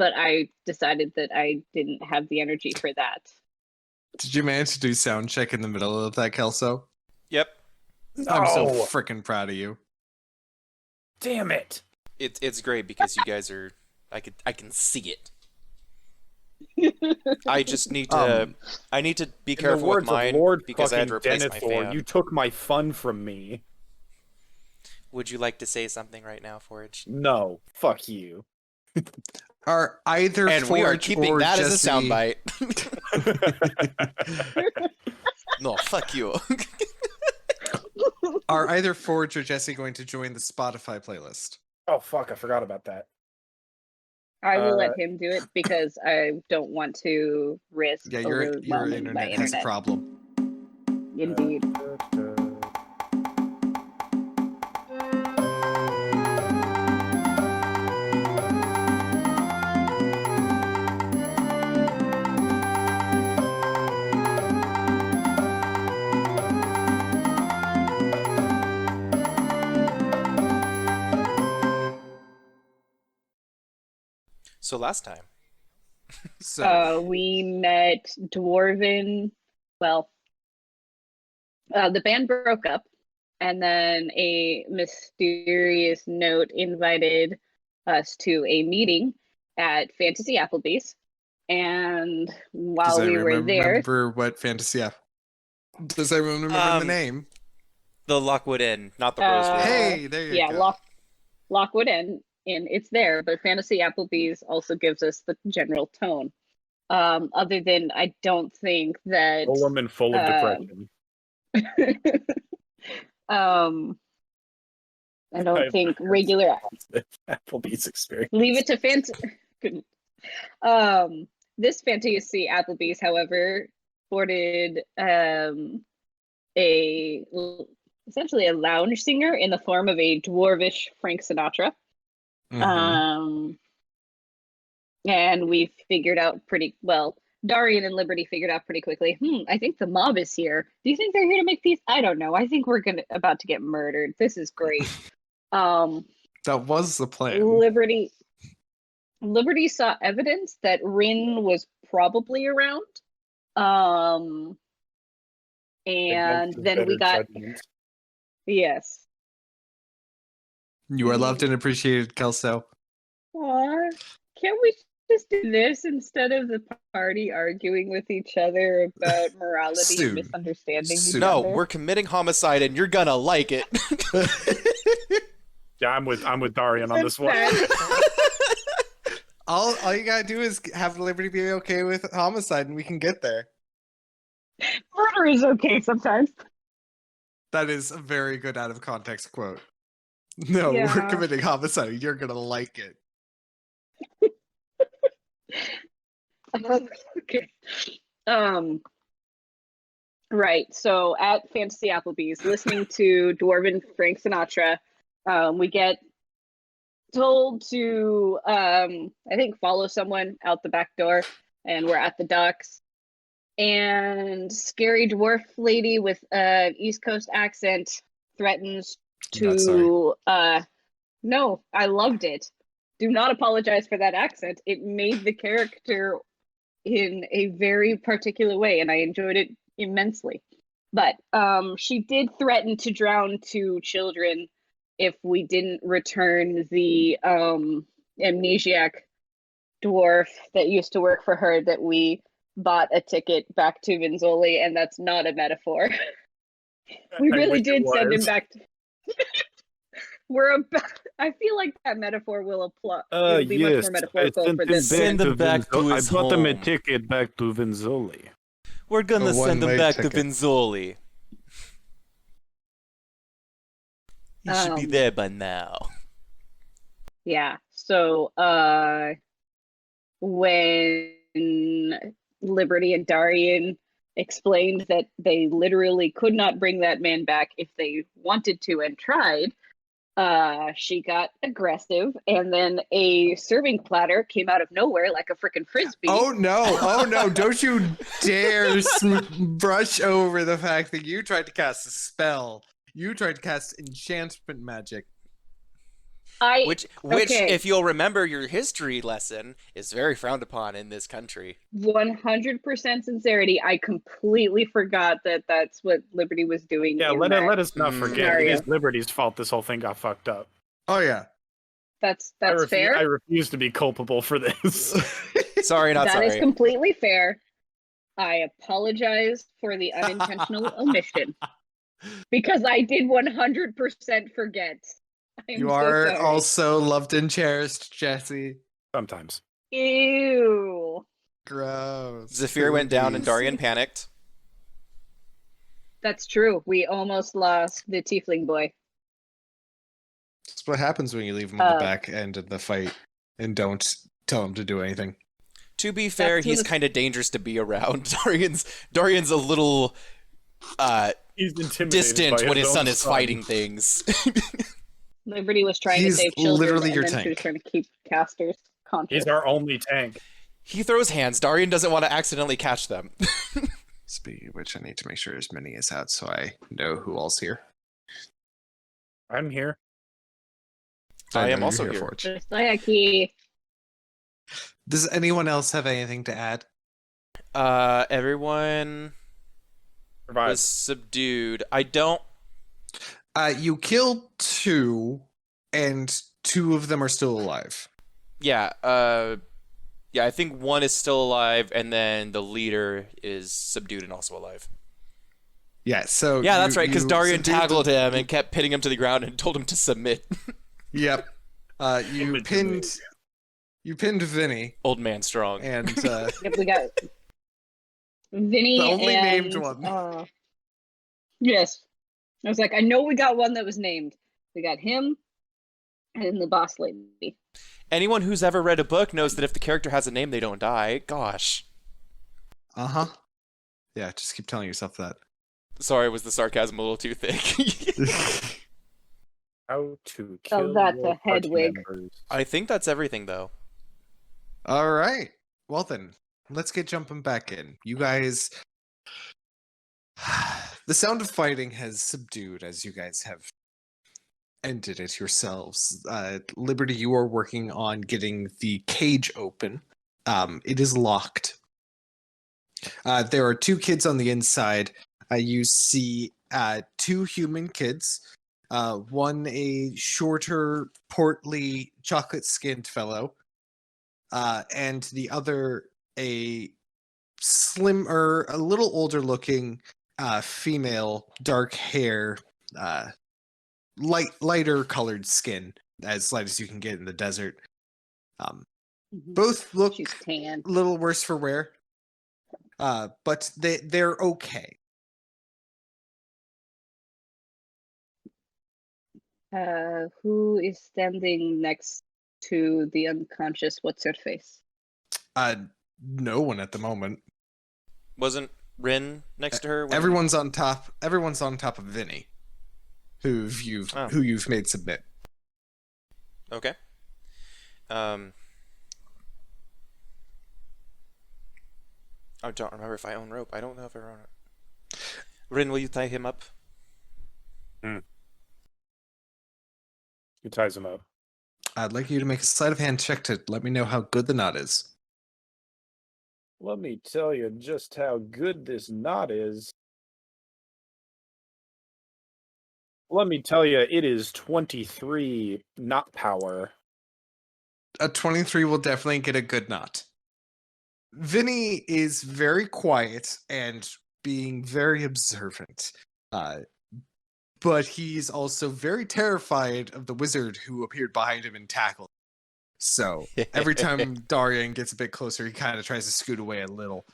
but I decided that I didn't have the energy for that. Did you manage to do sound check in the middle of that, Kelso? Yep. I'm so No. freaking proud of you. Damn it. It's great because you guys are. I can see it. I just need to. I need to be In the careful with words of mine Lord because I had to fucking replace my Denethor, fan. you took my fun from me. Would you like to say something right now, Forge? No. Fuck you. Are either And we are Forge keeping or that as a Jesse... soundbite. No, fuck you. Are either Forge or Jesse going to join the Spotify playlist? Oh, fuck. I forgot about that. I will let him do it because I don't want to risk Yeah, your overwhelming my internet has a problem. Indeed. So last time. So We met Dwarven. Well, the band broke up, and then a mysterious note invited us to a meeting at Fantasy Applebee's. And while we were there, remember what fantasy app? Does everyone remember the name? The Lockwood Inn, not the Rosewood. Hey, there you go. yeah, Lockwood Inn, it's there, but Fantasy Applebee's also gives us the general tone. Other than I don't think that Golem and full of depression. I don't think regular Applebee's experience. leave it to this Fantasy Applebee's, however, sported essentially a lounge singer in the form of a dwarvish Frank Sinatra. Mhm. And we figured out pretty well. Darian and Liberty figured out pretty quickly. I think the mob is here. Do you think they're here to make peace? I don't know. I think we're about to get murdered. This is great. That was the plan. Liberty saw evidence that Rin was probably around. And then we got yes. You are loved and appreciated, Kelso. Aw, can't we just do this instead of the party arguing with each other about morality Soon. and misunderstanding each Soon. other? No, we're committing homicide, and you're gonna like it. Yeah, I'm with Darian on this one. All you gotta do is have Liberty be okay with homicide, and we can get there. Murder is okay sometimes. That is a very good out of context quote. No, Yeah. we're committing homicide. You're gonna like it. Okay. Right. So at Fantasy Applebee's, listening to Dwarven Frank Sinatra, we get told to, I think, follow someone out the back door, and we're at the docks. And scary dwarf lady with an East Coast accent threatens to. No, I loved it. Do not apologize for that accent. It made the character in a very particular way, and I enjoyed it immensely. But she did threaten to drown 2 children if we didn't return the amnesiac dwarf that used to work for her that we bought a ticket back to Vinzoli, and that's not a metaphor. We really did send him back. I feel like that metaphor will apply. It'll be much more metaphorical for this. Send him back to his I bought him a home. ticket back to Vinzoli. We're gonna A send him one-way back ticket. to Vinzoli. He should be there by now. Yeah. So when Liberty and Darian explained that they literally could not bring that man back if they wanted to and tried, she got aggressive, and then a serving platter came out of nowhere like a freaking frisbee. Oh no! Don't you dare brush over the fact that you tried to cast a spell. You tried to cast enchantment magic. Which, okay. if you'll remember your history lesson, is very frowned upon in this country. 100% sincerity. I completely forgot that that's what Liberty was doing. Yeah, in let that us not forget. scenario. It is Liberty's fault this whole thing got fucked up. Oh yeah. That's I fair. refuse to be culpable for this. Sorry, not That sorry. is completely fair. I apologize for the unintentional omission because I did 100% forget. I'm You so are sorry. also loved and cherished, Jesse. Sometimes. Ew. Gross. Zafir went down and Boobies. Darian panicked. That's true. We almost lost the tiefling boy. That's what happens when you leave him on the Uh, back end of the fight and don't tell him to do anything. To be fair, That's he's what- kind of dangerous to be around. Darian's a little He's intimidated distant by when his own son is fighting things. Liberty was trying He's to save children, literally and your then she was tank. trying to keep casters conscious. He's our only tank. He throws hands. Darian doesn't want to accidentally catch them. Speaking of which, I need to make sure his mini is out so I know who all's here. I'm here. I know am you're also here. for it. Just Sayaki. Does anyone else have anything to add? Everyone Survive. was subdued. I don't. You killed 2, and 2 of them are still alive. Yeah. Yeah. I think one is still alive, and then the leader is subdued and also alive. Yeah, so Yeah, that's right. Because you Darian subdued tackled the- him and kept pinning him to the ground and told him to submit. Yep. You Submit to pinned. me. You pinned Vinny, Old man strong. and Yep, we got Vinny The only and, named one. Yes. I was like, I know we got one that was named. We got him and the boss lady. Anyone who's ever read a book knows that if the character has a name, they don't die. Gosh. Yeah, just keep telling yourself that. Sorry, was the sarcasm a little too thick? How to Oh, kill that's your a head party wig. members. I think that's everything, though. All right. Well then, let's get jumping back in. You guys, the sound of fighting has subdued as you guys have ended it yourselves. Liberty, you are working on getting the cage open. It is locked. There are 2 kids on the inside. You see 2 human kids. One a shorter, portly, chocolate-skinned fellow, and the other a slimmer, a little older-looking female, dark hair, lighter colored skin, as light as you can get in the desert. Both look She's tan. a little worse for wear, but they're okay. Who is standing next to the unconscious what's her face? No one at the moment. Wasn't Rin next to her? when- Everyone's on top. Everyone's on top of Vinny, who you've made submit. Okay. I don't remember if I own rope. I don't know if I own it. Rin, will you tie him up? He ties him up. I'd like you to make a sleight of hand check to let me know how good the knot is. Let me tell you just how good this knot is. Let me tell you, it is 23 knot power. A 23 will definitely get a good knot. Vinny is very quiet and being very observant. But he's also very terrified of the wizard who appeared behind him and tackled him. So every time Darian gets a bit closer, he kind of tries to scoot away a little.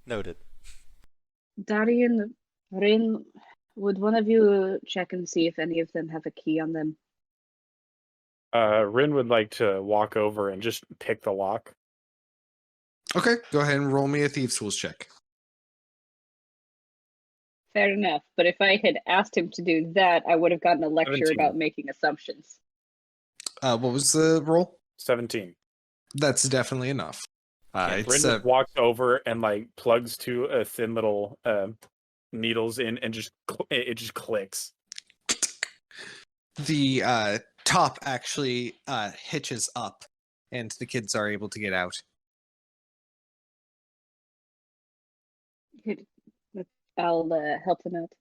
Noted. Darian, Rin, would one of you check and see if any of them have a key on them? Rin would like to walk over and just pick the lock. Okay, go ahead and roll me a Thieves' Tools check. Fair enough. But if I had asked him to do that, I would have gotten a lecture 17. about making assumptions. What was the roll? 17. That's definitely enough. Yeah, It's Rin walks over and like plugs 2 thin little needles in and it just clicks. the top actually hitches up, and the kids are able to get out. I'll help them out.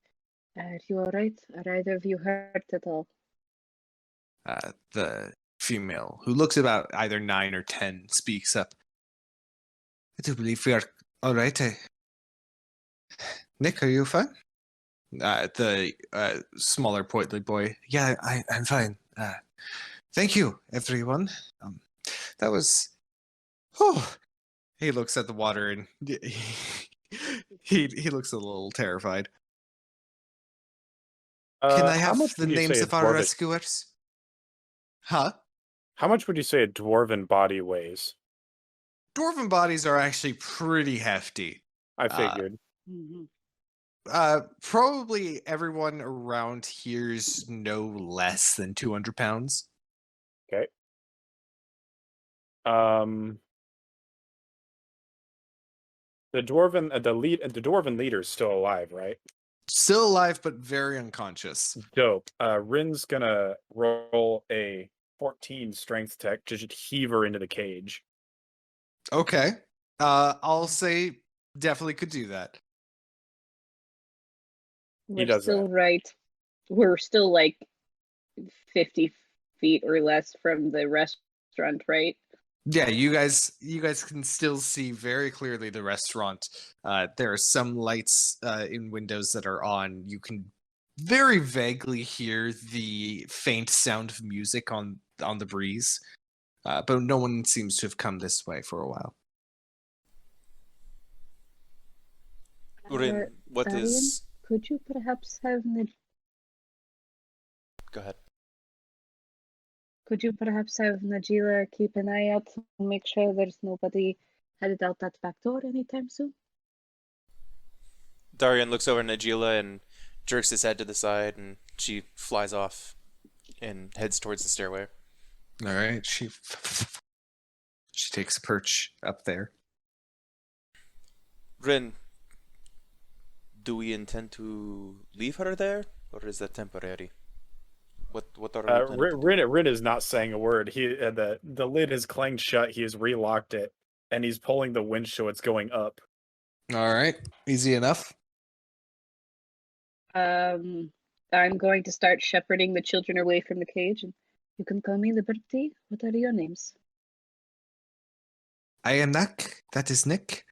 Are you alright? Are either of you hurt at all? The female, who looks about either 9 or 10, speaks up. I do believe we are all right. Nick, are you fine? The smaller, portly boy. Yeah, I'm fine. Thank you, everyone. That was. Oh, he looks at the water and he looks a little terrified. Can I how have much the would you names say a of our dwarven- rescuers? Huh? How much would you say a dwarven body weighs? Dwarven bodies are actually pretty hefty. I figured. Mhm. Probably everyone around here's no less than 200 pounds. Okay. The dwarven leader's still alive, right? Still alive, but very unconscious. Dope. Rin's gonna roll a 14 strength tech to just heave her into the cage. Okay. I'll say definitely could do that. We're does still that. right. We're still like 50 feet or less from the restaurant, right? Yeah, you guys can still see very clearly the restaurant. There are some lights in windows that are on. You can very vaguely hear the faint sound of music on the breeze. But no one seems to have come this way for a while. Urin, what Darian, is? could you perhaps have Go ahead. Could you perhaps have Najila keep an eye out and make sure there's nobody headed out that back door anytime soon? Darian looks over at Najila and jerks his head to the side, and she flies off and heads towards the stairway. All right, she takes a perch up there. Rin, do we intend to leave her there, or is that temporary? What are we planning to do? Rin is not saying a word. He the lid is clanged shut. He has relocked it, and he's pulling the winch so it's going up. All right, easy enough. I'm going to start shepherding the children away from the cage, and you can call me Liberty. What are your names? I am Nick. That is Nick.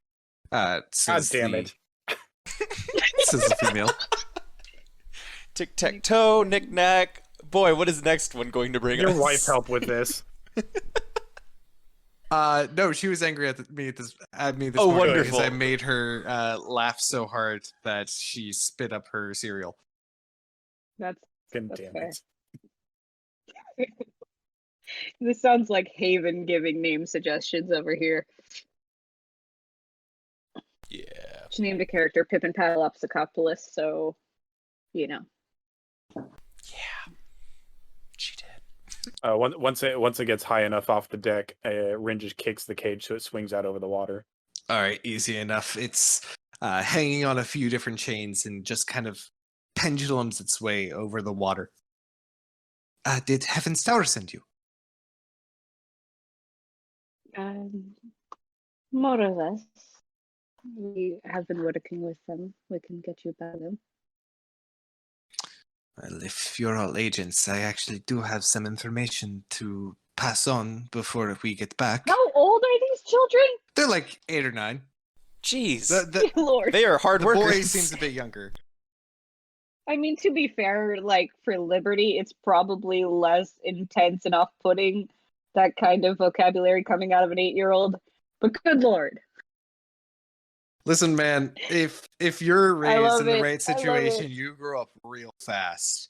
God damn it! Says the female. Tic tac toe, knick knack. Boy, what is the next one going to bring Your us? wife helped with this. No, she was angry at me this Oh, morning wonderful. because I made her laugh so hard that she spit up her cereal. That's God That's damn fair. it! This sounds like Haven giving name suggestions over here. Yeah. She named a character Pippin Patalopsicopoulos, so you know. Yeah. She did. Once it gets high enough off the deck, Rin just kicks the cage so it swings out over the water. All right, easy enough. It's hanging on a few different chains and just kind of pendulums its way over the water. Did Heaven's Tower send you? More or less. We have been working with them. We can get you back them. Well, if you're all agents, I actually do have some information to pass on before we get back. How old are these children? They're like 8 or 9. Jeez. The Lord. They are hard workers. boy seems a bit younger. I mean, to be fair, like for Liberty, it's probably less intense and off-putting, that kind of vocabulary coming out of an 8-year-old. But good Lord. Listen, man, if you're raised love in the it. right I love situation, it. you grow up real fast.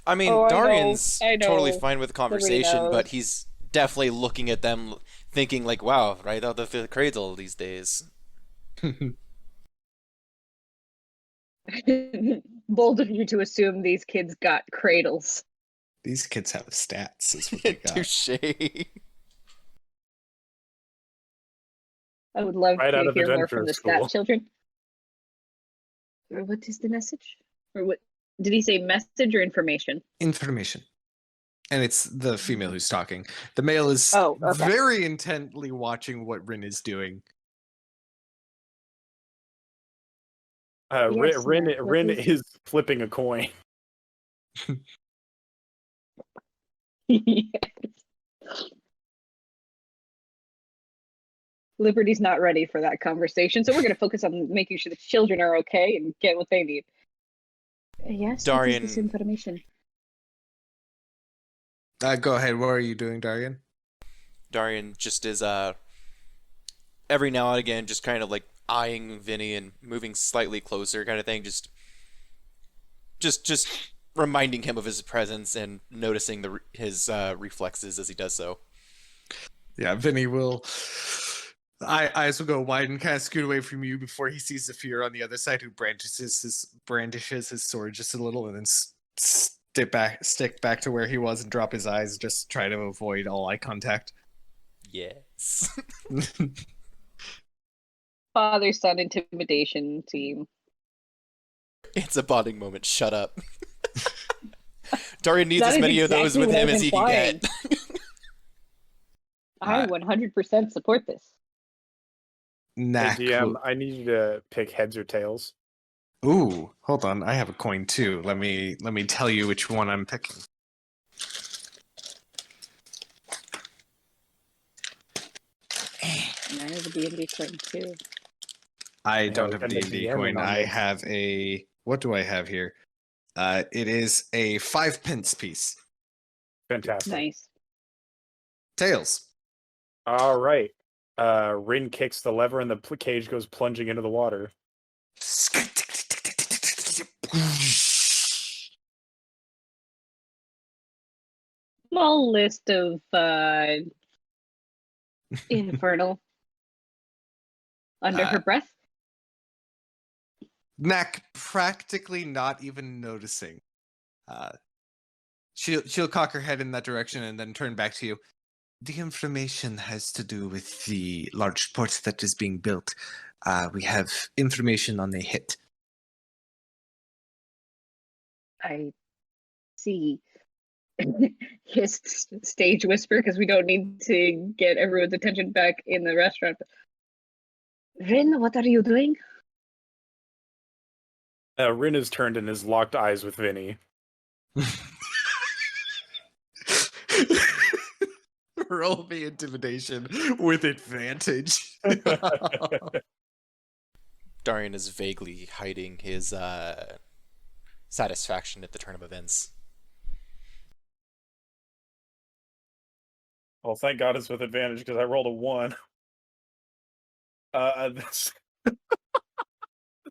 I mean, Oh, I know, Darian's I know. totally fine with the conversation, knows. but he's definitely looking at them thinking like, wow, right out of the cradle these days. Bold of you to assume these kids got cradles. These kids have stats, is what they got. Touche. I would love Right out to of hear more adventure from the school. stat children. Or what is the message? Or what did he say, message or information? Information. And it's the female who's talking. The male is Oh, okay. very intently watching what Rin is doing. Yes, Rin ma'am. What Rin is- is flipping a coin. Yes. Liberty's not ready for that conversation, so we're going to focus on making sure the children are okay and get what they need. Yes, what is this Darian- information? Go ahead. What are you doing, Darian? Darian just is every now and again just kind of like eyeing Vinny and moving slightly closer, kind of thing. Just reminding him of his presence and noticing his reflexes as he does so. Yeah, Vinny will. Eyes will go wide and kind of scoot away from you before he sees Zafir on the other side, who brandishes his sword just a little, and then stick back to where he was and drop his eyes. Just try to avoid all eye contact. Yes. Father-son intimidation team. It's a bonding moment. Shut up. Darian needs That as is many of those exactly with what him I'm as he can implying. get. I 100% support this. Hey, Knack. DM, I need you to pick heads or tails. Ooh, hold on. I have a coin too. Let me tell you which one I'm picking. And I have a D&D coin too. I Yeah, don't we have a can make D&D DMing coin. on I this. have a. What do I have here? It is a 5-pence piece. Fantastic. Nice. Tails. All right. Rin kicks the lever and the cage goes plunging into the water. Small list of infernal under her breath. Knack practically not even noticing. She'll cock her head in that direction and then turn back to you. The information has to do with the large port that is being built. We have information on a hit. I see. His stage whisper because we don't need to get everyone's attention back in the restaurant. Rin, what are you doing? Rin is turned and has locked eyes with Vinny. Roll me intimidation with advantage. Darian is vaguely hiding his satisfaction at the turn of events. Well, thank God it's with advantage because I rolled a 1. The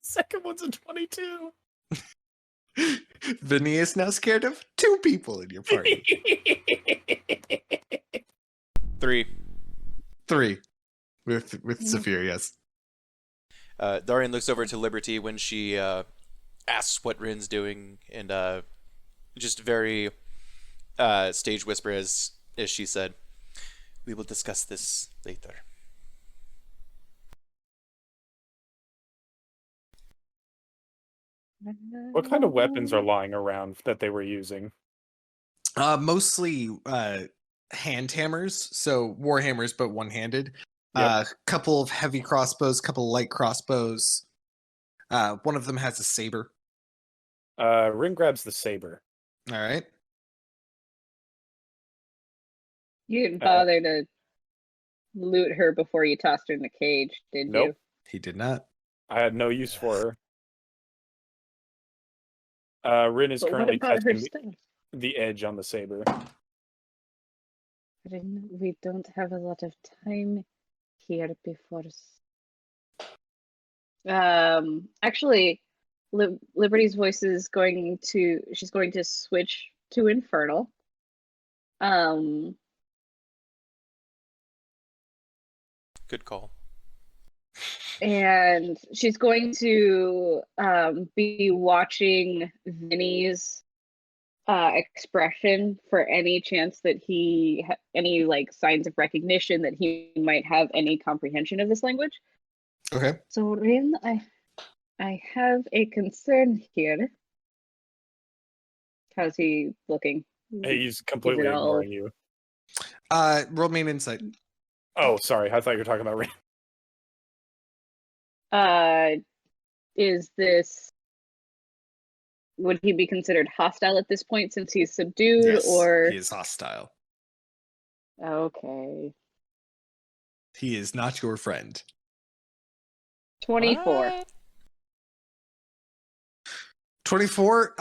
second one's a 22. Vinny is now scared of 2 people in your party. 3. 3 with Zafir, yes. Darian looks over to Liberty when she asks what Rin's doing, and just very stage whisper as she said, "We will discuss this later." What kind of weapons are lying around that they were using? Mostly hand hammers, so war hammers, but one-handed. Yep. Couple of heavy crossbows, couple light crossbows. One of them has a saber. Rin grabs the saber. All right. You didn't bother to loot her before you tossed her in the cage, did Nope. He did not. I had no use for her. Rin is you? But what currently about her testing stuff? the edge on the saber. Rin, we don't have a lot of time here before. Actually, Liberty's voice is going to. She's going to switch to Infernal. Good call. And she's going to be watching Vinny's expression for any chance that he any like signs of recognition that he might have any comprehension of this language. Okay. So Rin, I have a concern here. How's he looking? He's completely all- ignoring you. Roll me an insight. Oh, sorry. I thought you were talking about Rin. Is this, would he be considered hostile at this point since he's subdued, Yes, or he is hostile. okay? He is not your friend. 24. What? 24,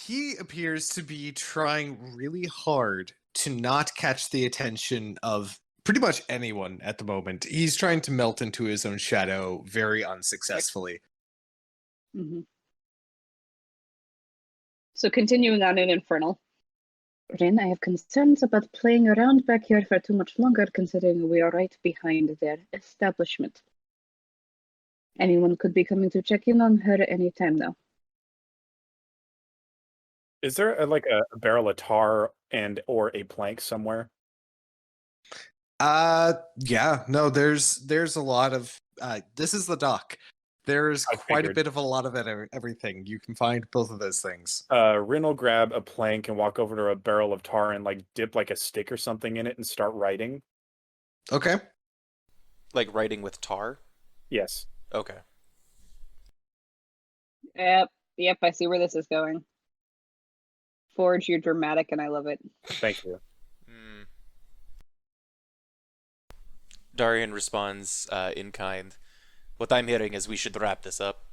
he appears to be trying really hard to not catch the attention of pretty much anyone at the moment. He's trying to melt into his own shadow very unsuccessfully. Mm-hmm. So continuing on in Infernal. Rin, I have concerns about playing around back here for too much longer, considering we are right behind their establishment. Anyone could be coming to check in on her anytime now. Is there a barrel of tar and or a plank somewhere? Yeah, no, there's a lot of this is the dock. There's I quite a figured. bit of a lot of everything. You can find both of those things. Rin will grab a plank and walk over to a barrel of tar and dip like a stick or something in it and start writing. Okay. Like writing with tar? Yes. Okay. Yep, I see where this is going. Forge, you're dramatic and I love it. Thank you. Darian responds in kind. What I'm hearing is we should wrap this up.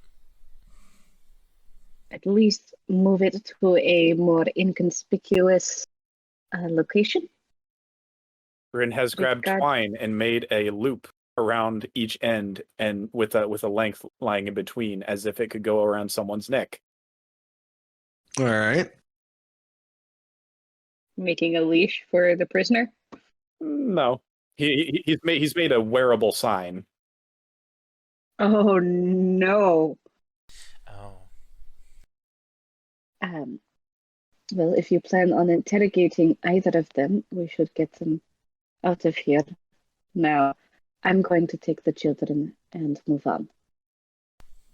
At least move it to a more inconspicuous location. Rin has grabbed God. twine and made a loop around each end and with a length lying in between as if it could go around someone's neck. All right. Making a leash for the prisoner. No. He's made a wearable sign. Oh no. Oh. Well, if you plan on interrogating either of them, we should get them out of here. Now, I'm going to take the children and move on.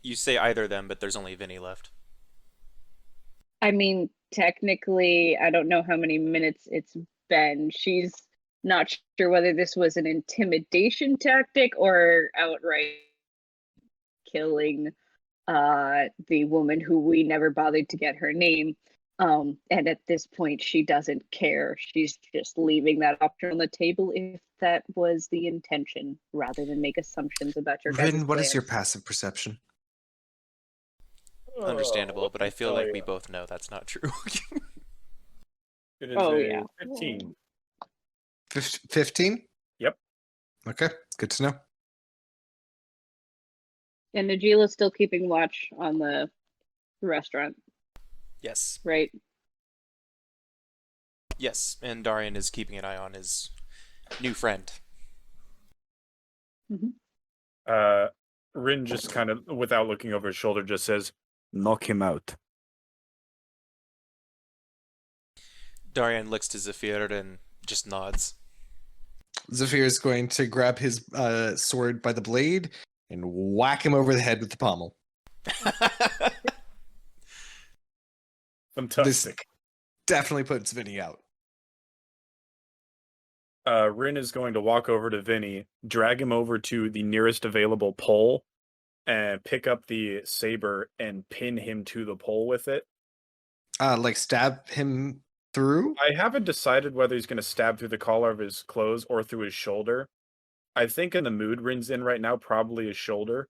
You say either of them, but there's only Vinny left. I mean, technically, I don't know how many minutes it's been. She's not sure whether this was an intimidation tactic or outright killing the woman who we never bothered to get her name. And at this point, she doesn't care. She's just leaving that option on the table if that was the intention, rather than make assumptions about your guys' Rin, what is plans. your passive perception? Understandable, but I feel like we me. both know that's not true. It is Oh, a yeah. 15. 15? Yep. Okay, good to know. And Najila's still keeping watch on the restaurant, Yes. right? Yes, and Darian is keeping an eye on his new friend. Rin just kind of, without looking over his shoulder, just says, "Knock him out." Darian looks to Zephyr and just nods. Zephyr is going to grab his sword by the blade and whack him over the head with the pommel. Fantastic. Definitely puts Vinny out. Rin is going to walk over to Vinny, drag him over to the nearest available pole, and pick up the saber and pin him to the pole with it. Like stab him through? I haven't decided whether he's going to stab through the collar of his clothes or through his shoulder. I think in the mood Rin's in right now, probably his shoulder.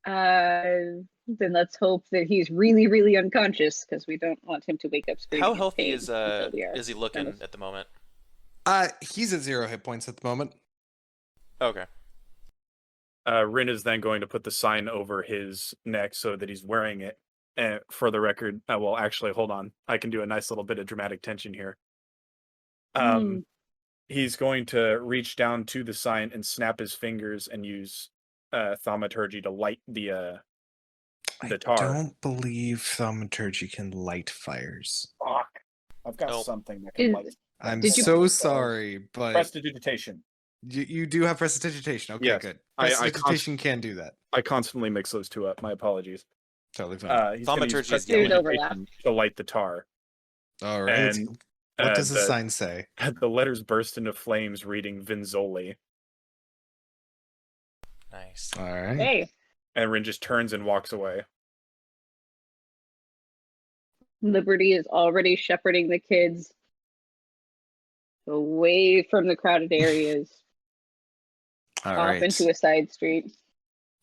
Then let's hope that he's really, really unconscious, because we don't want him to wake up screaming. How in healthy pain is until we are is he looking finished. at the moment? He's at 0 hit points at the moment. Okay. Rin is then going to put the sign over his neck so that he's wearing it. And for the record, well, actually, hold on. I can do a nice little bit of dramatic tension here. He's going to reach down to the sign and snap his fingers and use thaumaturgy to light the tar. I don't believe thaumaturgy can light fires. Fuck. I've got Nope. something that can Is- light. I'm Did you- so sorry, but Prestidigitation. you do have prestidigitation. Okay, Yes. good. I Prestidigitation can do that. I constantly mix those two up. My apologies. Totally fine. He's gonna use Thaumaturgy is the only- There's overlap. prestidigitation to light the tar. All right. And What does the the sign say? the letters burst into flames, reading Vinzoli. Nice. All right. Hey, And Rin just turns and walks away. Liberty is already shepherding the kids away from the crowded areas, All off right. into a side street.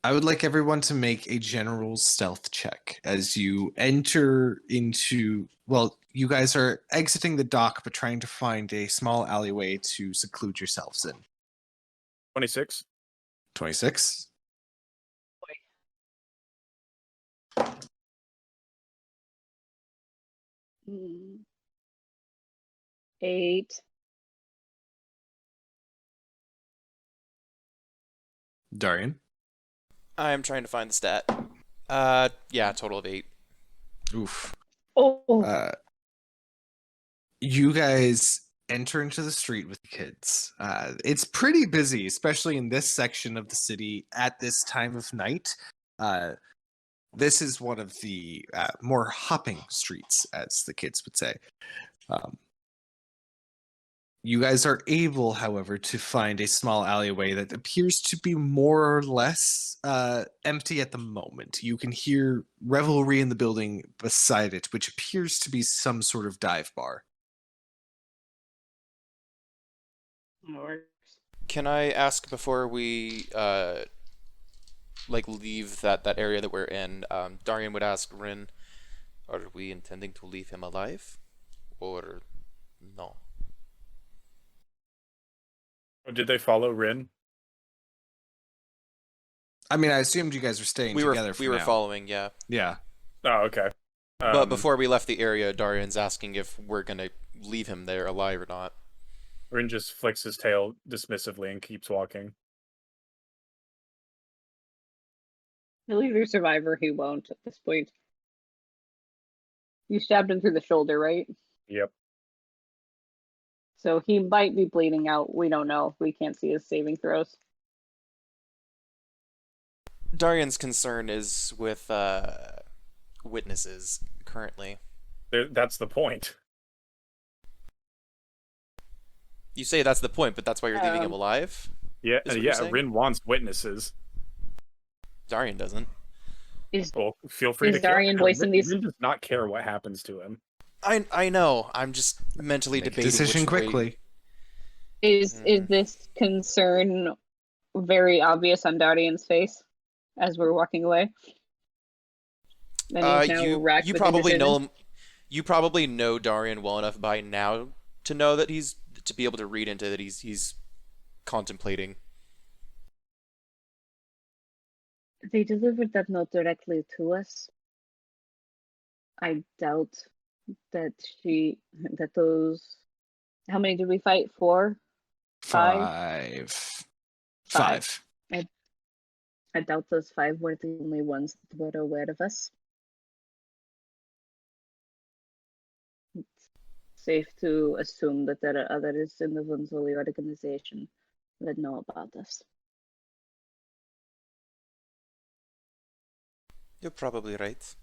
I would like everyone to make a general stealth check as you enter into. Well, you guys are exiting the dock, but trying to find a small alleyway to seclude yourselves in. 26. 26. Mm. 8. Darian. I'm trying to find the stat. Yeah, total of 8. Oof. Oh, You guys enter into the street with the kids. It's pretty busy, especially in this section of the city at this time of night. This is one of the more hopping streets, as the kids would say. You guys are able, however, to find a small alleyway that appears to be more or less empty at the moment. You can hear revelry in the building beside it, which appears to be some sort of dive bar. Can I ask before we leave that area that we're in? Darian would ask Rin, are we intending to leave him alive, or no? Did they follow Rin? I mean, I assumed you guys were staying together for we were now. following, yeah. Yeah. Oh, okay. But before we left the area, Darian's asking if we're gonna leave him there alive or not. Rin just flicks his tail dismissively and keeps walking. he'll either survive or he won't at this point. You stabbed him through the shoulder, right? Yep. So he might be bleeding out. We don't know. We can't see his saving throws. Darian's concern is with witnesses currently. That's the point. You say that's the point, but that's why you're leaving him alive? Yeah, Is what you're yeah. saying? Rin wants witnesses. Darian doesn't. Well, feel free Is to kill Darian him. voicing Rin, these- Rin does not care what happens to him. I know. I'm just mentally Make a debating decision which way- quickly. Is this concern very obvious on Darian's face as we're walking away? And he's now racked you with probably know indecision? him. You probably know Darian well enough by now to know that to be able to read into that he's contemplating. They delivered that note directly to us. I doubt that those. How many did we fight? 4? 5? 5. I doubt those 5 were the only ones that were aware of us. It's safe to assume that there are others in the Vunzoli organization that know about us. You're probably right.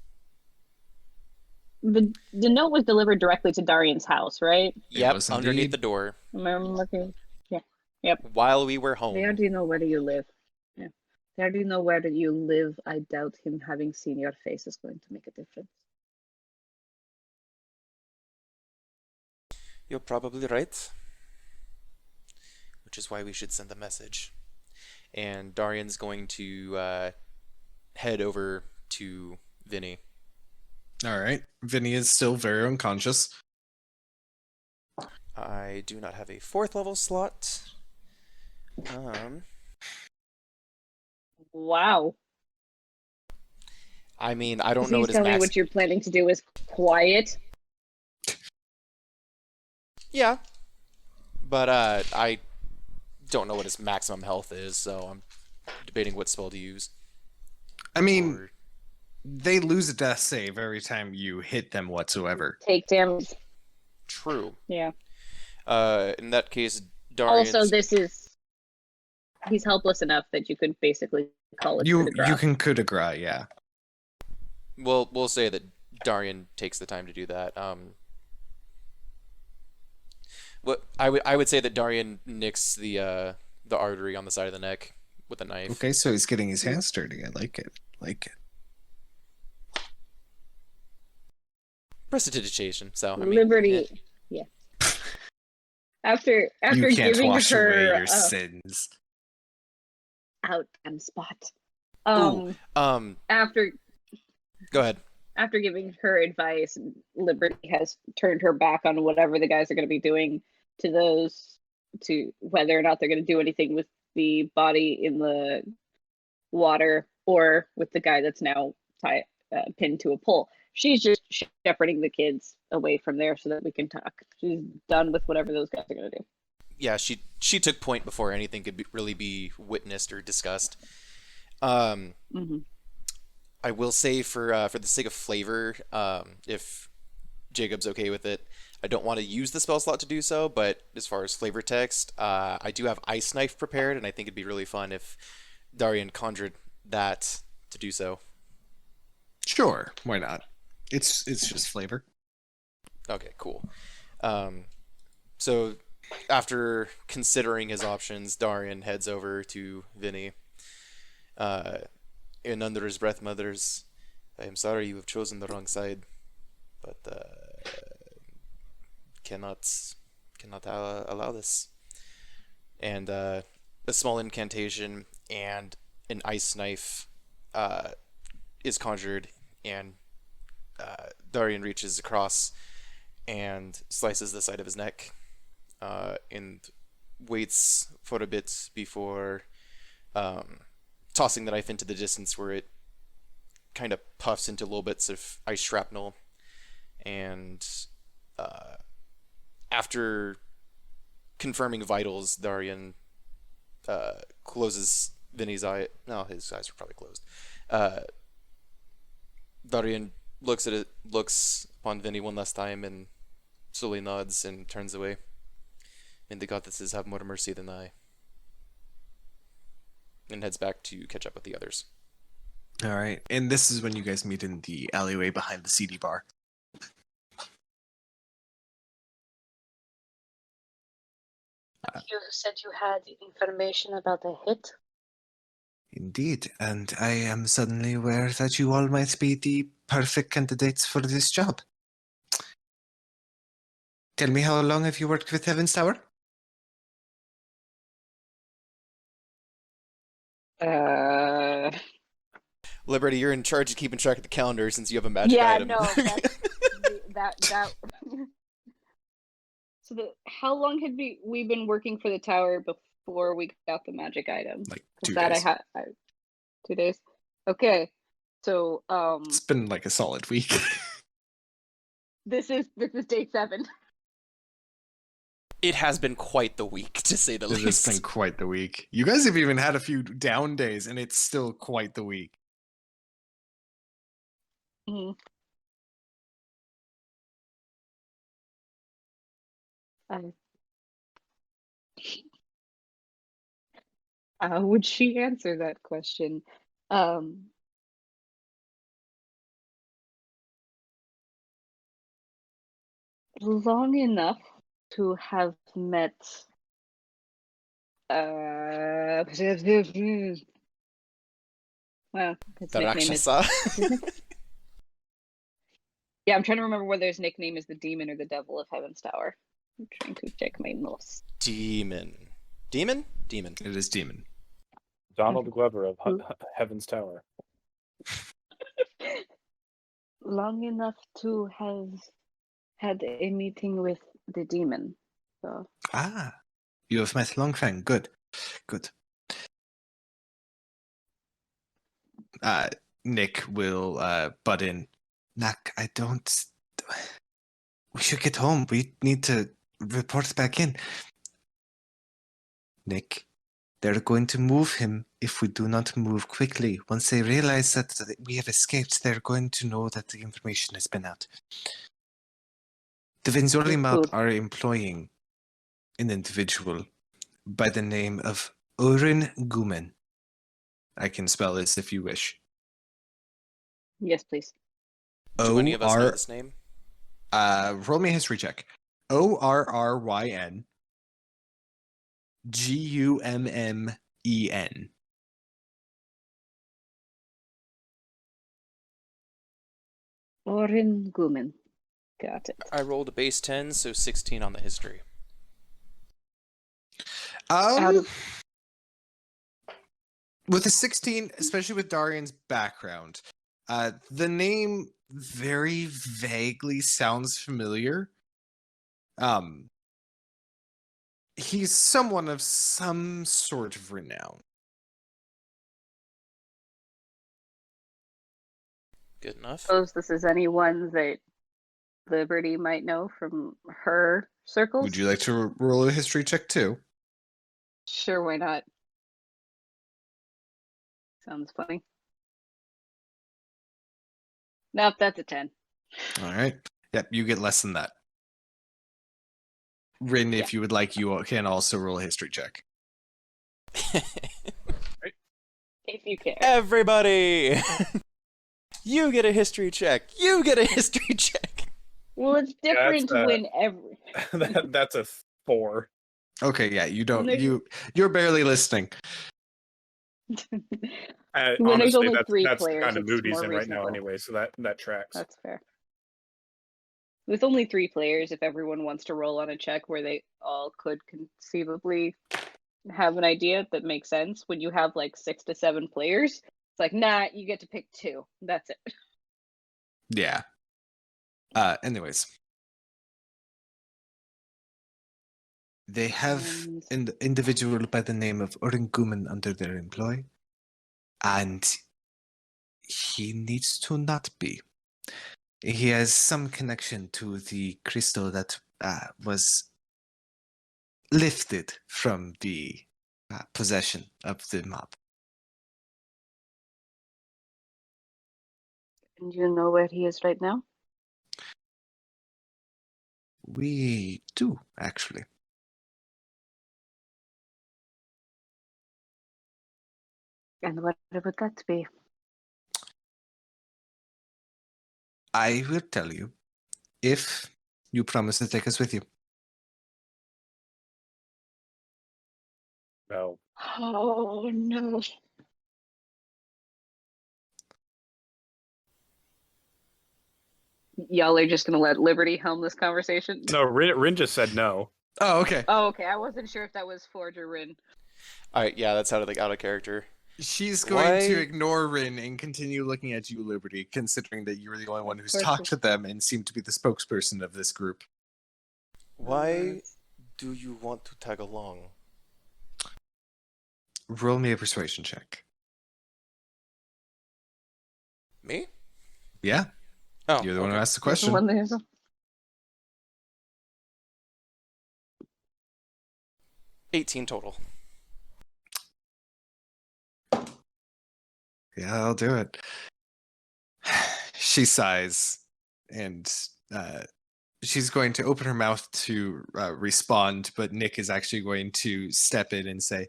But the note was delivered directly to Darian's house, right? Yep, was underneath indeed. the door. Am I looking? While we were home. They already know where you live. Yeah. They already know where you live. I doubt him having seen your face is going to make a difference. You're probably right. Which is why we should send a message. And Darian's going to head over to Vinny. All right. Vinny is still very unconscious. I do not have a 4th level slot. Wow. I mean, I don't know Please what his tell me max. what you're planning to do is quiet. Yeah, but I don't know what his maximum health is, so I'm debating what spell to use. I mean, Or- they lose a death save every time you hit them whatsoever. Take damage. True. Yeah. In that case, Darian's... Also, he's helpless enough that you could basically call it You coup de grace. you can coup de grace, yeah. We'll say that Darian takes the time to do that. What I would say that Darian nicks the artery on the side of the neck with a knife. Okay, so he's getting his hands dirty. I like it. Like it. Prestidigitation. So I mean, Liberty. Yeah. After You can't giving wash away her your sins. out on spot. Ooh, After go ahead. after giving her advice, Liberty has turned her back on whatever the guys are going to be doing to whether or not they're going to do anything with the body in the water or with the guy that's now pinned to a pole. She's just shepherding the kids away from there so that we can talk. She's done with whatever those guys are going to do. Yeah, she took point before anything could really be witnessed or discussed. Mm-hmm. I will say for the sake of flavor, if Jacob's okay with it, I don't want to use the spell slot to do so, but as far as flavor text, I do have Ice Knife prepared, and I think it'd be really fun if Darian conjured that to do so. Sure, why not? It's just flavor. Okay, cool. So after considering his options, Darian heads over to Vinny. And under his breath mutters, "I am sorry you have chosen the wrong side, but cannot allow this." And a small incantation and an ice knife is conjured, and Darian reaches across and slices the side of his neck, and waits for a bit before tossing the knife into the distance, where it kind of puffs into little bits of ice shrapnel. And after confirming vitals, Darian closes Vinny's eye. No, his eyes were probably closed. Darian looks upon Vinny one last time and slowly nods and turns away. "May the goddesses have more mercy than I." And heads back to catch up with the others. All right, and this is when you guys meet in the alleyway behind the CD bar. You said you had information about the hit? Indeed, and I am suddenly aware that you all might be the perfect candidates for this job. Tell me, how long have you worked with Heaven's Tower? Liberty, you're in charge of keeping track of the calendar since you have a magic item. No, that's that. So how long had we been working for the tower before we got the magic item? Like 2 That days. 2 days. Okay, so It's been like a solid week. this is day 7. It has been quite the week, to say the It has least. been quite the week. You guys have even had a few down days, and it's still quite the week. Mhm. How would she answer that question? Long enough to have met well, his The nickname is Rakshasa. yeah, I'm trying to remember whether his nickname is the demon or the devil of Heaven's Tower. I'm trying to check my notes. Demon. It is demon. Donald Glover of Heaven's Tower. Long enough to have had a meeting with the demon. So Ah, you have met Longfang. Good. Nick will butt in. Nak, we should get home. We need to report back in. Nick, they're going to move him if we do not move quickly. Once they realize that we have escaped, they're going to know that the information has been out. The Vinzorlimab are employing an individual by the name of Orin Gumen. I can spell this if you wish. yes, please. Do any of us know this name? Roll me a history check. ORRYN GUMMEN. Orin Guman. Got it. I rolled a base 10, so 16 on the history. Out of- With a 16, especially with Darian's background, the name very vaguely sounds familiar. He's someone of some sort of renown. Good enough. Suppose this is anyone that Liberty might know from her circles. Would you like to roll a history check too? Sure, why not? Sounds funny. Nope, that's a 10. All right. Yep, you get less than that. Rin, if you would like, you can also roll a history check. If you care. Everybody! You get a history check. You get a history check. Well, it's different when every. That's a 4. Okay, yeah, you don't. When You're barely listening. When Honestly, there's only that's 3 the players, kind of it's mood he's more in right now reasonable. anyway, so that tracks. That's fair. With only 3 players, if everyone wants to roll on a check where they all could conceivably have an idea that makes sense, when you have like 6 to 7 players, it's like, nah, you get to pick 2. That's it. Yeah. Anyways. They have an individual by the name of Oringumen under their employ, and he needs to not be. He has some connection to the crystal that was lifted from the possession of the mob. And you know where he is right now? We do, actually. And what would that be? I will tell you if you promise to take us with you. No. Oh, no. Y'all are just going to let Liberty helm this conversation? No, Rin just said no. Oh, okay. Oh, okay. I wasn't sure if that was Forge or Rin. Alright, yeah, that sounded like out of character. She's going to Why- ignore Rin and continue looking at you, Liberty, considering that you were the only one who's course. talked to them and seemed to be the spokesperson of this group. Why do you want to tag along? Roll me a persuasion check. Me? Yeah, Oh, you're the one who okay. asked the The question. one that has- 18 total. Yeah, I'll do it. She sighs, and she's going to open her mouth to respond, but Nick is actually going to step in and say,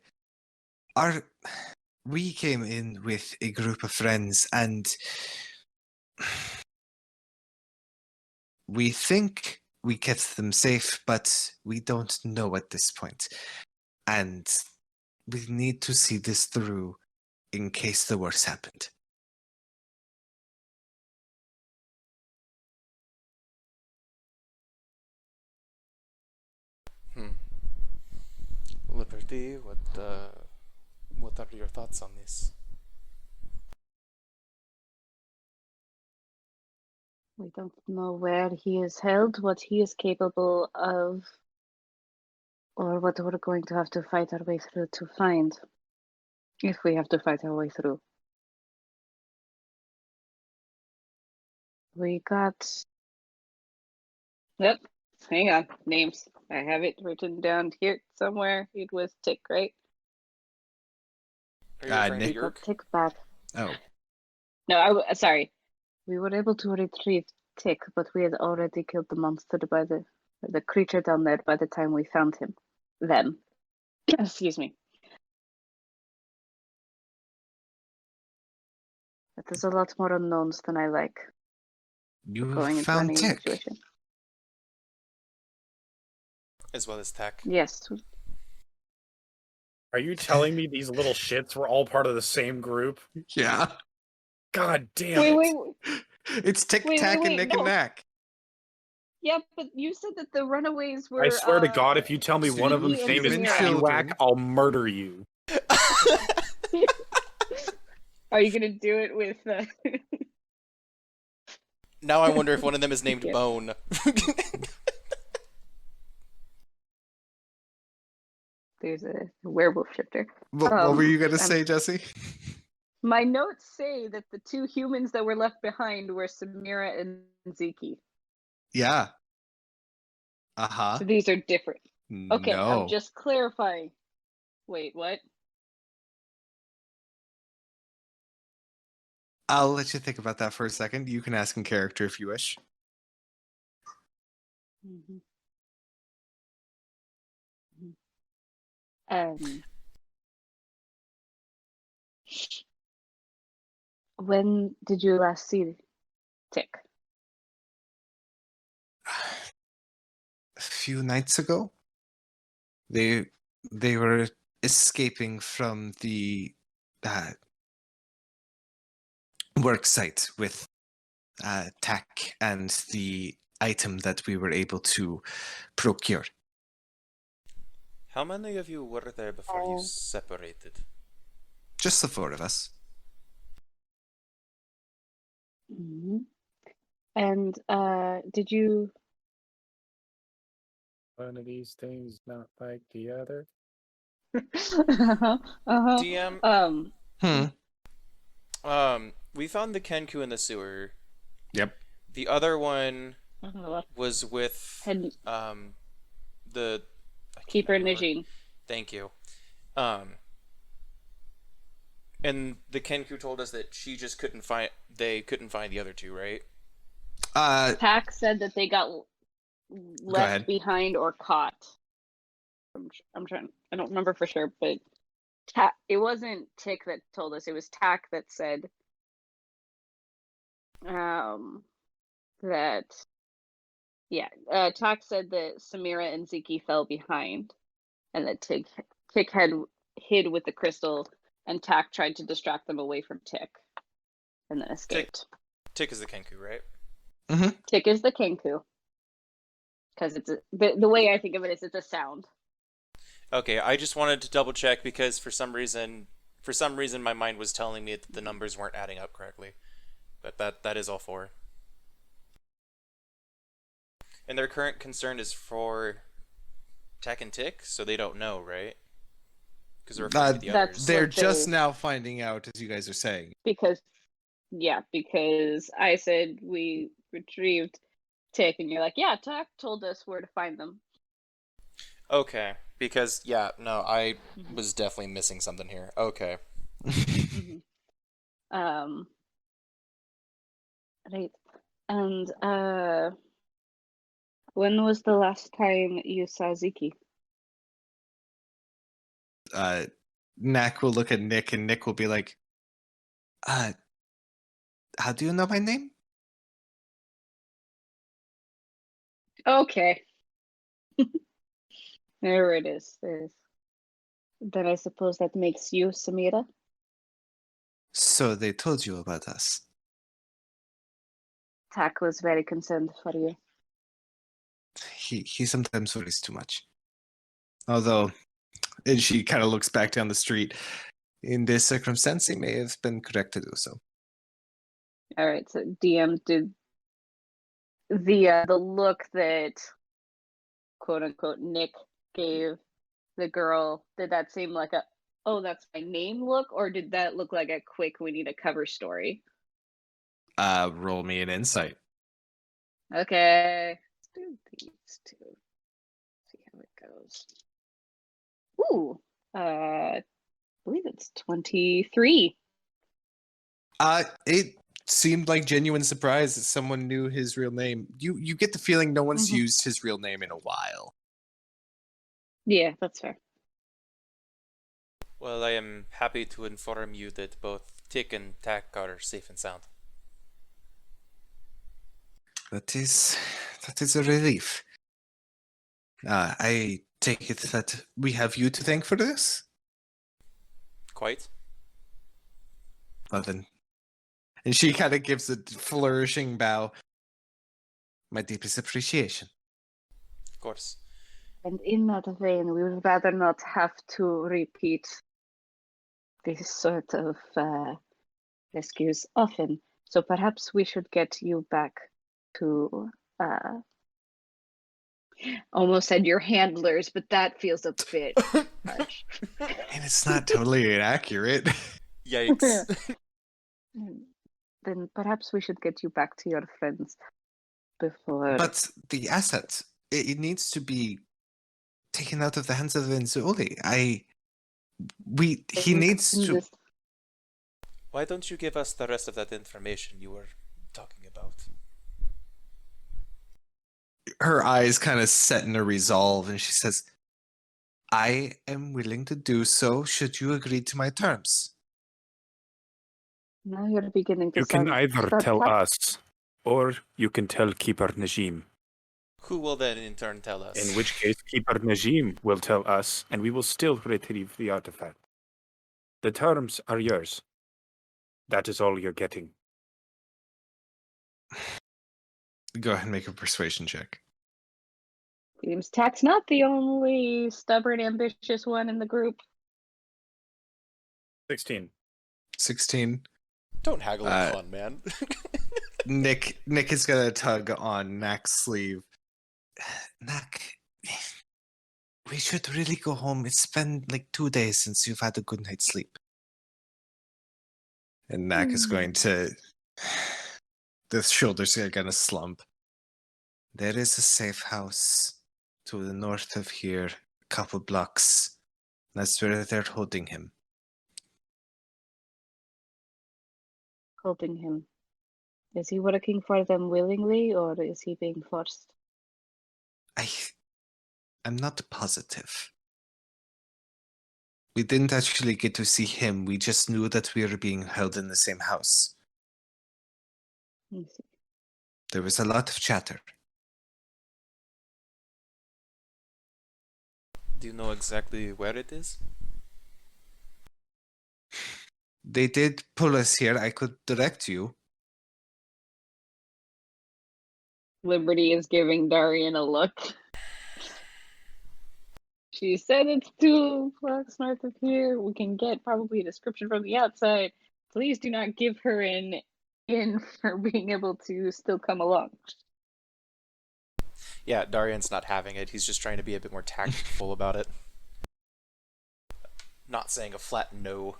we came in with a group of friends, and we think we kept them safe, but we don't know at this point. And we need to see this through in case the worst happened. Liberty, what are your thoughts on this? We don't know where he is held, what he is capable of, or what we're going to have to fight our way through to find. If we have to fight our way through. We got... Yep. Hang on. Names. I have it written down here somewhere. It was Tick, right? Are you referring to Nick. Yerk? Tick back. Oh, No, sorry. We were able to retrieve Tick, but we had already killed the monster by the creature down there by the time we found him. Them. Excuse me. But there's a lot more unknowns than I like you going into found any Tick. situation. as well as Tech. Yes. Are you telling me these little shits were all part of the same group? Yeah. God damn Wait, it. wait, It's Tic Wait, Tac wait, and wait, Nick and no. Knack. yeah, but you said that the runaways were. I swear to God, if you tell me one of Ziggy them's and name is Samira. Paddywhack, I'll murder you. Are you gonna do it with? Now I wonder if one of them is named Yeah. Bone. There's a werewolf shifter. What were you gonna I'm- say, Jesse? My notes say that the two humans that were left behind were Samira and Ziki. Yeah. Uh-huh. So these are different. Okay, No. I'm just clarifying. Wait, what? I'll let you think about that for a second. You can ask in character if you wish. Mhm. Um, when did you last see Tick? A few nights ago, they were escaping from the work site with Tack and the item that we were able to procure. How many of you were there before you separated? Just the four of us. Mm-hmm. And did you? One of these things not like the other. uh-huh. DM, we found the Kenku in the sewer. Yep. The other one Uh-huh. was with Had the I can't Keeper remember. Najin. Thank you. And the Kenku told us that she just couldn't find the other two, right? Tack said that they got ahead. left behind or caught. I'm trying. I don't remember for sure, but it wasn't Tick that told us. It was Tack that said that. Yeah, Tack said that Samira and Ziki fell behind, and that Tick had hid with the crystal, and Tack tried to distract them away from Tick, and then escaped. Tick is the Kenku, right? Tick is the Kenku, because it's the way I think of it is it's a sound. Okay, I just wanted to double check because for some reason my mind was telling me that the numbers weren't adding up correctly. But that is all four. And their current concern is for Tech and Tick, so they don't know, right? Because they're afraid of the That's- others. They're what just they- now finding out, as you guys are saying. Because I said we retrieved Tick, and you're like, yeah, Tack told us where to find them. Okay, because I was definitely missing something here. Okay. Right. And when was the last time you saw Ziki? Knack will look at Nick, and Nick will be like, how do you know my name? Okay. There it is. Then I suppose that makes you Samira. So they told you about us. Tack was very concerned for you. He sometimes worries too much. Although, and she kind of looks back down the street. In this circumstance, he may have been correct to do so. All right, so DM, did the look that quote unquote Nick gave the girl, did that seem like a oh that's my name look, or did that look like a quick we need a cover story? Roll me an insight. Okay, let's do these two. See how it goes. Ooh, I believe it's 23. It seemed like genuine surprise that someone knew his real name. You get the feeling no one's Mhm. used his real name in a while. Yeah, that's fair. Well, I am happy to inform you that both Tick and Tack are safe and sound. That is a relief. I take it that we have you to thank for this? Quite. Well then. And she kind of gives a flourishing bow. My deepest appreciation. Of course. And in that vein, we would rather not have to repeat this sort of rescues often. So perhaps we should get you back to almost said your handlers, but that feels a bit harsh. And it's not totally inaccurate. Yikes. Then perhaps we should get you back to your friends before. But the asset, it needs to be taken out of the hands of Enzoli. He needs to. Why don't you give us the rest of that information you were talking about? Her eyes kind of set in a resolve, and she says, I am willing to do so should you agree to my terms. Now you're beginning to You can sound either start tell talk- us, or you can tell Keeper Najim. Who will then in turn tell us? In which case, Keeper Najim will tell us, and we will still retrieve the artifact. The terms are yours. That is all you're getting. Go ahead and make a persuasion check. Seems Tack's not the only stubborn, ambitious one in the group. 16. 16. Don't haggle and con, man. Nick is gonna tug on Knack's sleeve. Knack, we should really go home. It's been like 2 days since you've had a good night's sleep. And Knack is going to. The shoulders are gonna slump. There is a safe house to the north of here, a couple blocks. That's where they're holding him. Holding him. Is he working for them willingly, or is he being forced? I'm not positive. We didn't actually get to see him. We just knew that we were being held in the same house. I see. There was a lot of chatter. Do you know exactly where it is? They did pull us here. I could direct you. Liberty is giving Darian a look. She said it's 2 blocks north of here. We can get probably a description from the outside. Please do not give her an in for being able to still come along. Yeah, Darian's not having it. He's just trying to be a bit more tactful about it. Not saying a flat no.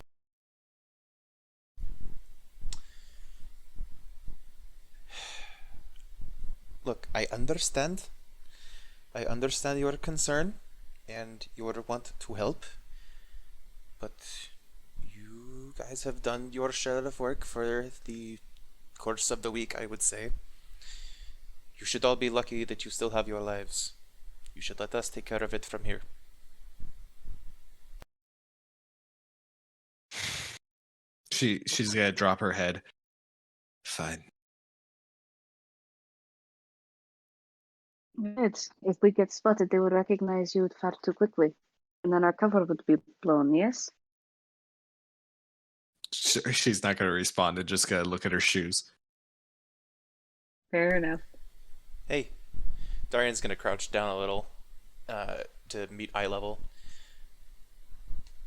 Look, I understand. I understand your concern and your want to help. But you guys have done your share of work for the course of the week, I would say. You should all be lucky that you still have your lives. You should let us take care of it from here. She's gonna drop her head. Fine. Good. If we get spotted, they would recognize you far too quickly. And then our cover would be blown, yes? She's not gonna respond and just gonna look at her shoes. Fair enough. Hey, Darian's gonna crouch down a little to meet eye level.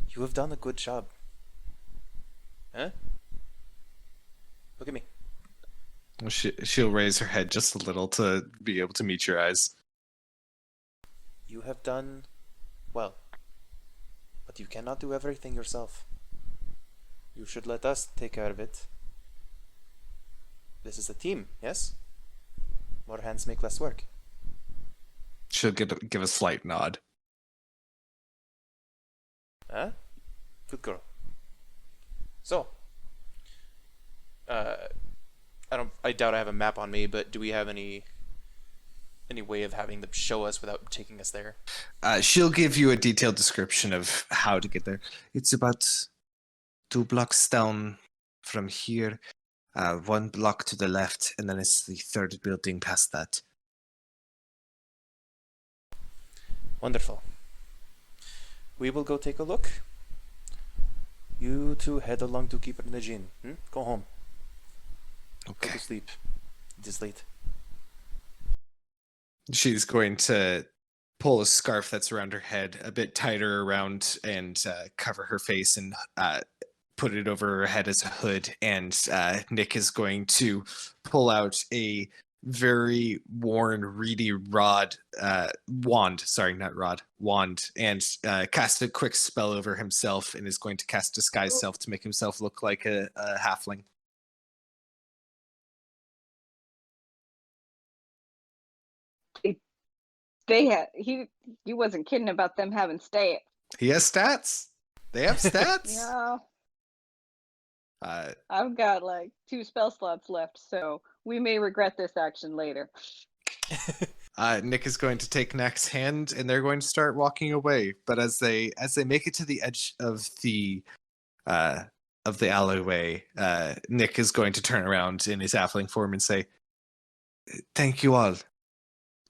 You have done a good job. Huh? Look at me. Well, she'll raise her head just a little to be able to meet your eyes. You have done well. But you cannot do everything yourself. You should let us take care of it. This is a team, yes? More hands make less work. She'll give a slight nod. Huh? Good girl. So, I doubt I have a map on me, but do we have any way of having them show us without taking us there? She'll give you a detailed description of how to get there. It's about 2 blocks down from here, 1 block to the left, and then it's the 3rd building past that. Wonderful. We will go take a look. You two head along to Keeper Najin. Go home. Go Okay. to sleep. It is late. She's going to pull a scarf that's around her head a bit tighter around and cover her face and put it over her head as a hood. And Nick is going to pull out a very worn, reedy wand, and cast a quick spell over himself and is going to cast Disguise Self to make himself look like a halfling. He wasn't kidding about them having stat. He has stats. They have stats. Yeah, Uh, I've got like 2 spell slots left, so we may regret this action later. Nick is going to take Knack's hand, and they're going to start walking away. But as they make it to the edge of the alleyway, Nick is going to turn around in his halfling form and say, "Thank you all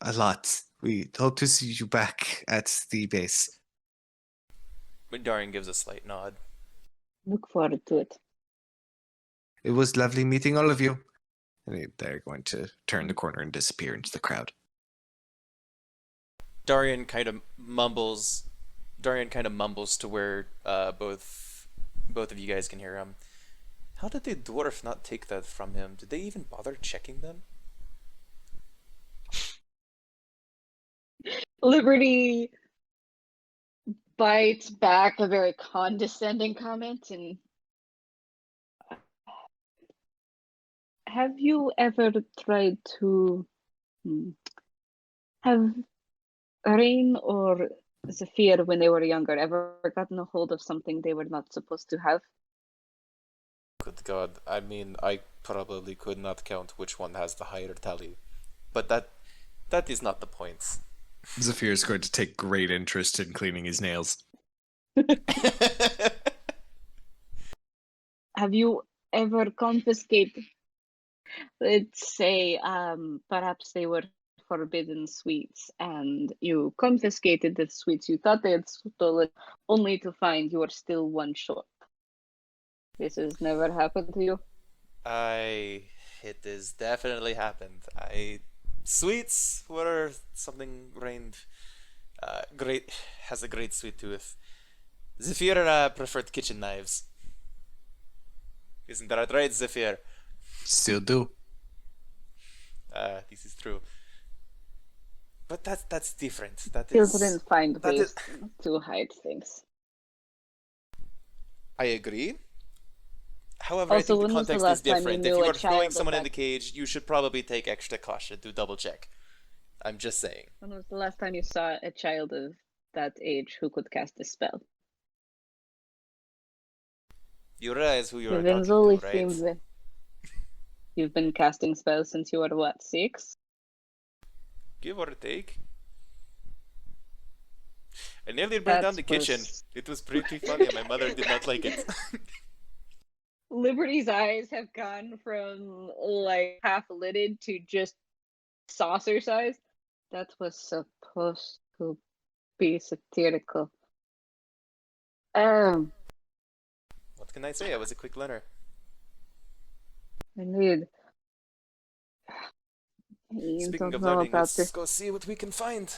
a lot. We hope to see you back at the base." But Darian gives a slight nod. Look forward to it. It was lovely meeting all of you. And they're going to turn the corner and disappear into the crowd. Darian kind of mumbles to where both of you guys can hear him. How did the dwarf not take that from him? Did they even bother checking them? Liberty bites back a very condescending comment and have you ever tried to have Rain or Zephyr when they were younger ever gotten a hold of something they were not supposed to have? Good God, I mean, I probably could not count which one has the higher tally, but that is not the point. Zephyr is going to take great interest in cleaning his nails. Have you ever confiscated, let's say, perhaps they were forbidden sweets and you confiscated the sweets you thought they had stolen only to find you were still 1 short? This has never happened to you? It has definitely happened. Sweets were something Rain has a great sweet tooth. Zephyr preferred kitchen knives. Isn't that right, Zephyr? Still do. This is true. But that's different. Children find that ways is- to hide things. I agree. However, Also, I think when the was the context is last time you different. If knew you a are throwing child someone in that- the cage, you should probably take extra caution to double check. I'm just saying. When was the last time you saw a child of that age who could cast a spell? You realize who you're Evans talking always to, right? seems that you've been casting spells since you were what, 6? Give or take. I nearly burned down That the kitchen. was- It was pretty funny, and my mother did not like it. Liberty's eyes have gone from like half lidded to just saucer size. That was supposed to be satirical. What can I say? I was a quick learner. Indeed. You Speaking don't of know learning, about let's this. go see what we can find.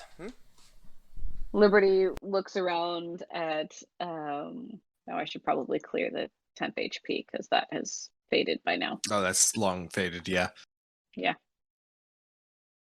Liberty looks around at now I should probably clear the temp HP because that has faded by now. Oh, that's long faded, yeah. Yeah.